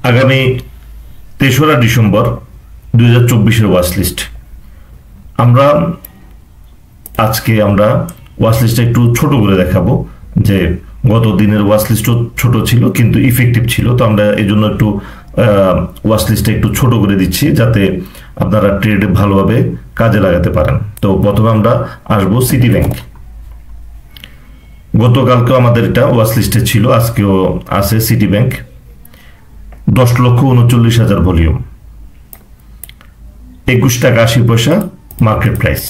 আগামী ৩রা December 2024 watch list. আজকে আমরা ওয়াচ লিস্টটা একটু ছোট করে দেখাবো, যে গত দিনের ওয়াচ লিস্টও ছোট ছিল কিন্তু ইফেক্টিভ ছিল। তো আমরা এই জন্য একটু ওয়াচ লিস্টটা একটু ছোট করে দিচ্ছি, যাতে আপনারা ট্রেডে ভালোভাবে কাজে লাগাতে পারেন। তো প্রথমে আমরা আসবো সিটি ব্যাংক। গতকালকেও আমাদের এটা ওয়াচ লিস্টে ছিল, আজকেও আছে সিটি ব্যাংক। 10,39,000 ভলিউম, 21 টাকা 80 পয়সা মার্কেট প্রাইস।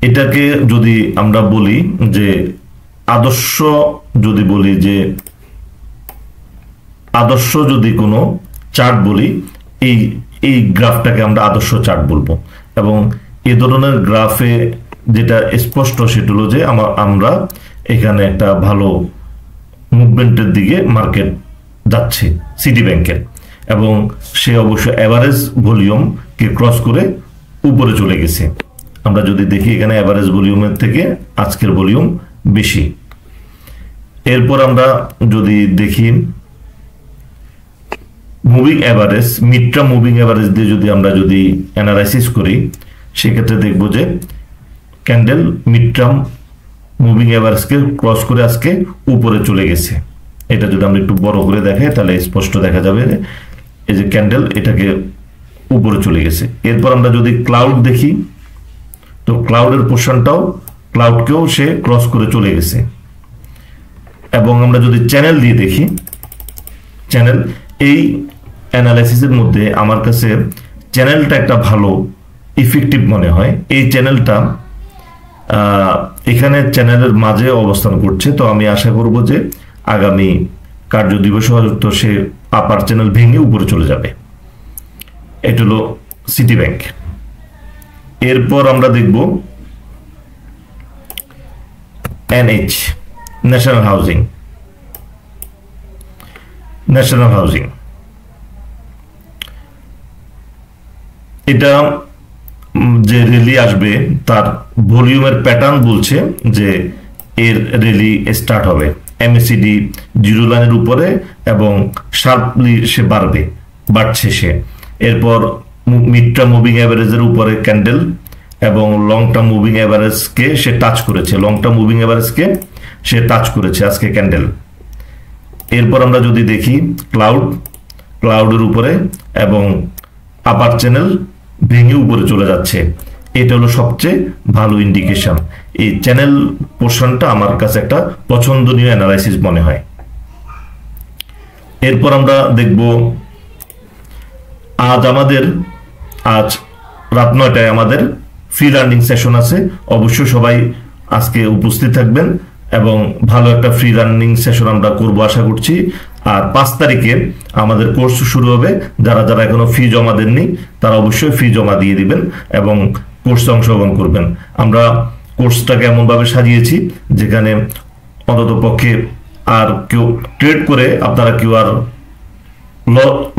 এটাকে যদি আমরা বলি যে আদর্শ, যদি কোনো চার্ট বলি, এই গ্রাফটাকে আমরা আদর্শ চার্ট বলবো। এবং এই ধরনের গ্রাফে যেটা স্পষ্ট সেটা হলো যে আমরা এখানে একটা ভালো মুভমেন্টের দিকে মার্কেট যাচ্ছে সিটি ব্যাংকের, এবং সে অবশ্য এভারেজ ভলিউমকে ক্রস করে উপরে চলে গেছে। আমরা যদি দেখি এখানে এভারেজ ভলিউমের থেকে আজকের ভলিউম বেশি। এরপর আমরা যদি দেখি moving average, mid term moving average দিয়ে আমরা যদি অ্যানালাইসিস করি, সেক্ষেত্রে দেখব যে ক্যান্ডেল মিড টার্ম মুভিং এভারেজকে ক্রস করে আজকে উপরে চলে গেছে। এটা যদি আমরা একটু বড় করে দেখাই তাহলে স্পষ্ট দেখা যাবে, এই যে ক্যান্ডেল এটাকে উপরে চলে গেছে। এরপর আমরা যদি ক্লাউড দেখি, তো ক্লাউডের ক্লাউডকেও সে ক্রস করে চলে গেছে। এবং আমরা যদি চ্যানেল দিয়ে দেখি, চ্যানেল, এই অ্যানালাইসিসের মধ্যে আমার কাছে চ্যানেলটা একটা ভালো ইফেক্টিভ মনে হয়। এই চ্যানেলটা এখানে চ্যানেলের মাঝে অবস্থান করছে। তো আমি আশা করব যে আগামী কার্য দিবস হয়তো সে আপার চ্যানেল ভেঙে উপরে চলে যাবে। এটা হলো সিটি ব্যাংক। এরপর আমরা দেখব এনএইচ, ন্যাশনাল হাউজিং। এটা যে র্যালি আসবে তার ভলিউমের প্যাটার্ন বলছে যে এর র্যালি স্টার্ট হবে এমএসিডি জিরো লাইনের উপরে, এবং শার্পলি সে বাড়ছে সে। এরপর মিড টার্ম মুভিং অ্যাভারেজের উপরে ক্যান্ডেল, এবং লং টার্ম মুভিং অ্যাভারেজকে সে টাচ করেছে, আজকে ক্যান্ডেল। এরপর আমরা যদি দেখি ক্লাউডের উপরে এবং আপার চ্যানেল ভেঙে উপরে চলে যাচ্ছে। এটা হলো সবচেয়ে ভালো ইন্ডিকেশন। এই চ্যানেল পোর্শনটা আমার কাছে একটা পছন্দনীয় অ্যানালাইসিস মনে হয়। এরপর আমরা দেখব আজ রাত 9টায় আমাদের ফ্রি লার্নিং সেশন আছে। অবশ্যই সবাই আজকে উপস্থিত থাকবেন, এবং ভালো একটা ফ্রি লার্নিং সেশন আমরা করব আশা করছি। আর 5 তারিখে আমাদের কোর্স শুরু হবে। যারা এখনো ফি জমা দেননি তারা অবশ্যই ফি জমা দিয়ে দিবেন এবং কোর্সে অংশগ্রহণ করবেন। আমরা কোর্সটাকে এমনভাবে সাজিয়েছি যেখানে অন্তত পক্ষে আর কেউ ট্রেড করে আপনারা কেউ আর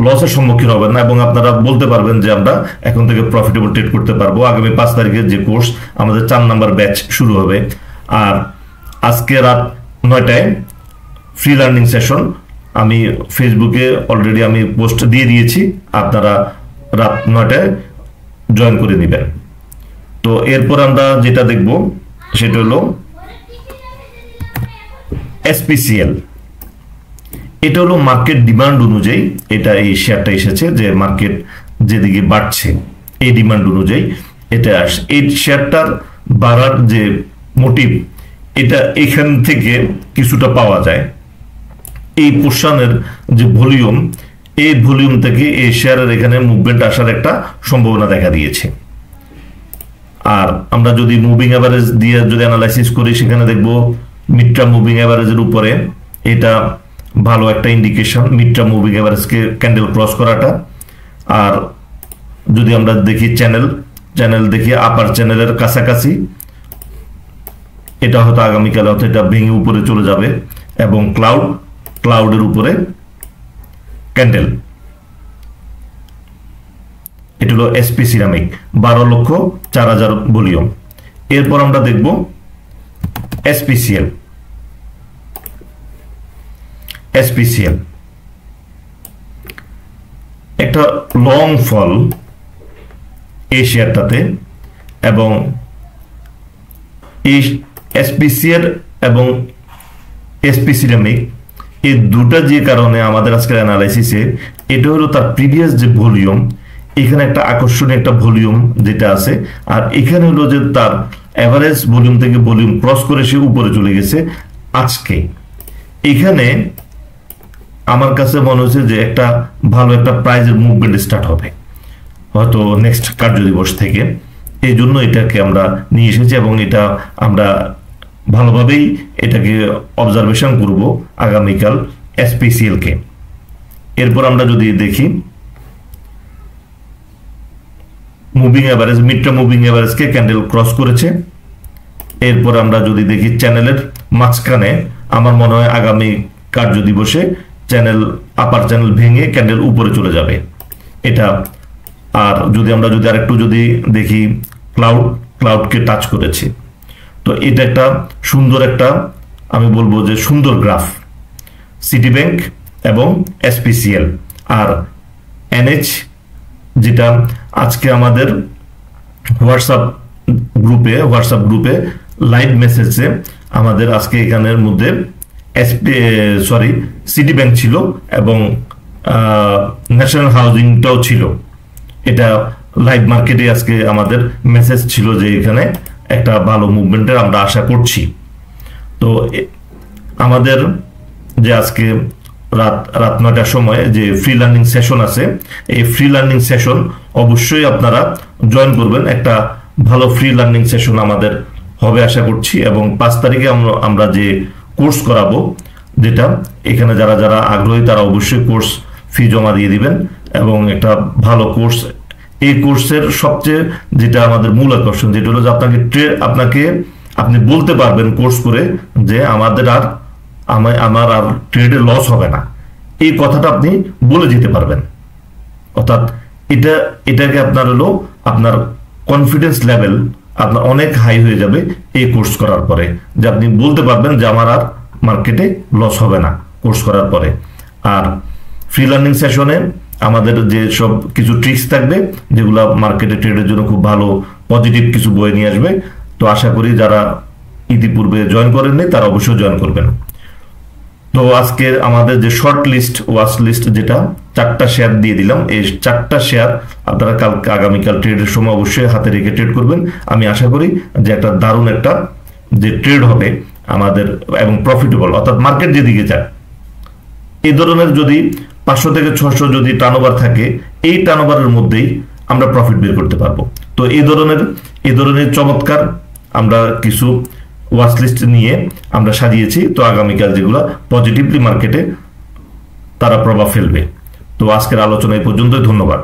লসের সম্মুখীন হবেন না, এবং আপনারা বলতে পারবেন যে আমরা এখন থেকে প্রফিটেবল ট্রেড করতে পারবো। আগামী 5 তারিখের যে কোর্স, আমাদের 4 নাম্বার ব্যাচ শুরু হবে। আর আজকে রাত 9টায় ফ্রি লার্নিং সেশন আমি ফেসবুকে অলরেডি আমি পোস্ট দিয়ে দিয়েছি, আপনারা রাত 9টায় জয়েন করে নেবেন। তো এরপর আমরা যেটা দেখব সেটা হলো এসপিসিএল। এটা হলো মার্কেট ডিমান্ড অনুযায়ী এই শেয়ারটা এসেছে, যে মার্কেট যেদিকে বাড়ছে এই ডিমান্ড অনুযায়ী এটা আসে। এই শেয়ারটার বাড়ার যে মোটিভ, এটা এখান থেকে কিছুটা পাওয়া যায়। এই পোর্শনের যে ভলিউম, এই ভলিউম থেকে এই শেয়ারের এখানে মুভমেন্ট আসার একটা সম্ভাবনা দেখা দিয়েছে। আর আমরা যদি মুভিং অ্যাভারেজ দিয়ে যদি অ্যানালাইসিস করি, সেখানে দেখব মিড টার্ম মুভিং অ্যাভারেজের উপরে এটা ভালো একটা ইন্ডিকেশন, মিড টার্ম মুভিং অ্যাভারেজকে ক্যান্ডেল ক্রস করাটা। আর যদি আমরা দেখি চ্যানেল দেখি আপার চ্যানেলের কাছাকাছি, এটা হয়তো আগামীকাল হয়তো এটা ভেঙে উপরে চলে যাবে। এবং ক্লাউডের উপরে ক্যান্ডেল, এটা হলো এসপি সিরামিক, 12,04,000 ভলিউম। এরপর আমরা দেখব এসপিসিএল। একটা লং ফল এই শেয়ারটাতে, এবং এই এসপিসিআর এবং এসপি সিরামিক এই দুটা যে কারণে আমাদের আজকের অ্যানালাইসিসে, এটা হলো তার প্রিভিয়াস যে ভলিউম, এখানে একটা আকর্ষণীয় একটা ভলিউম যেটা আছে, আর এখানে হলো যে তার অ্যাভারেজ ভলিউম থেকে ভলিউম ক্রস করে সে উপরে চলে গেছে আজকে। এখানে আমার কাছে মনে হচ্ছে যে একটা ভালো একটা প্রাইজের মুভমেন্ট স্টার্ট হবে হয়তো নেক্সট কার্যদিবস থেকে। এই জন্য এটাকে আমরা নিয়ে এসেছি এবং এটা আমরা ভালোভাবেই এটাকে অবজারভেশন করব আগামীকাল এসপিসিএল কে। এরপর আমরা যদি দেখি moving average, mid term moving এভারেজকে ক্যান্ডেল ক্রস করেছে। এরপর আমরা যদি দেখি চ্যানেলের মাঝখানে, আমার মনে হয় আগামী কার্যদিবসে চ্যানেল আপার চ্যানেল ভেঙে ক্যান্ডেল উপরে চলে যাবে এটা। আর যদি আমরা যদি আরেকটু যদি দেখি ক্লাউডকে টাচ করেছে, তো এটা একটা সুন্দর একটা, আমি বলবো যে সুন্দর গ্রাফ সিটি ব্যাংক এবং এসপিসিএল। আর এনএইচ যেটা আজকে আমাদের হোয়াটসঅ্যাপ গ্রুপে লাইভ মেসেজে আমাদের আজকে এখানের মধ্যে সিটি ব্যাংক ছিল এবং ন্যাশনাল হাউজিংটাও ছিল। এটা লাইভ মার্কেটে আজকে আমাদের মেসেজ ছিল যে এখানে একটা ভালো মুভমেন্টের আমরা আশা করছি। তো আমাদের যে আজকে রাত 9টার সময় যে ফ্রি লার্নিং সেশন আছে, এই ফ্রি লার্নিং সেশন অবশ্যই আপনারা জয়েন করবেন। একটা ভালো ফ্রি লার্নিং সেশন আমাদের হবে আশা করছি, এবং 5 তারিখে আমরা যে কোর্স করাবো, যেটা এখানে যারা যারা আগ্রহী তারা অবশ্যই কোর্স ফি জমা দিয়ে দিবেন, এবং একটা ভালো কোর্স। এই কোর্সের সবচেয়ে যেটা আমাদের মূল আকর্ষণ যেটা হলো যে আপনি বলতে পারবেন কোর্স করে যে আমার আর ট্রেডে লস হবে না, এই কথাটা আপনি বলে দিতে পারবেন। অর্থাৎ এটাকে আপনার কনফিডেন্স লেভেল আপনার অনেক হাই হয়ে যাবে এই কোর্স করার পরে, যে আপনি বলতে পারবেন যে আমার আর মার্কেটে লস হবে না কোর্স করার পরে। আর ফ্রি লার্নিং সেশনে আমাদের যে সব কিছু ট্রিক্স থাকবে যেগুলো মার্কেটে ট্রেডের জন্য খুব ভালো পজিটিভ কিছু বয়ে নিয়ে আসবে। তো আশা করি যারা ইতিপূর্বে জয়েন করেননি তারা অবশ্যই জয়েন করবেন। তো আজকে আমাদের যে শর্ট লিস্ট ওয়াচ লিস্ট, যেটা 4টা শেয়ার দিয়ে দিলাম, এই 4টা শেয়ার আপনারা আগামীকাল ট্রেডের সময় অবশ্যই হাতে রেখে ট্রেড করবেন। আমি আশা করি যে একটা দারুণ একটা যে ট্রেড হবে আমাদের এবং প্রফিটেবল, অর্থাৎ মার্কেট যেদিকে যায় এই ধরনের যদি 500 থেকে 600 যদি টার্নওভার থাকে, এই টার্নওভারের মধ্যেই আমরা প্রফিট বের করতে পারবো। তো এই ধরনের চমৎকার আমরা কিছু ওয়াচ লিস্ট নিয়ে আমরা সাজিয়েছি। তো আগামীকাল যেগুলো পজিটিভলি মার্কেটে তারা প্রভাব ফেলবে। তো আজকের আলোচনা এই পর্যন্তই, ধন্যবাদ।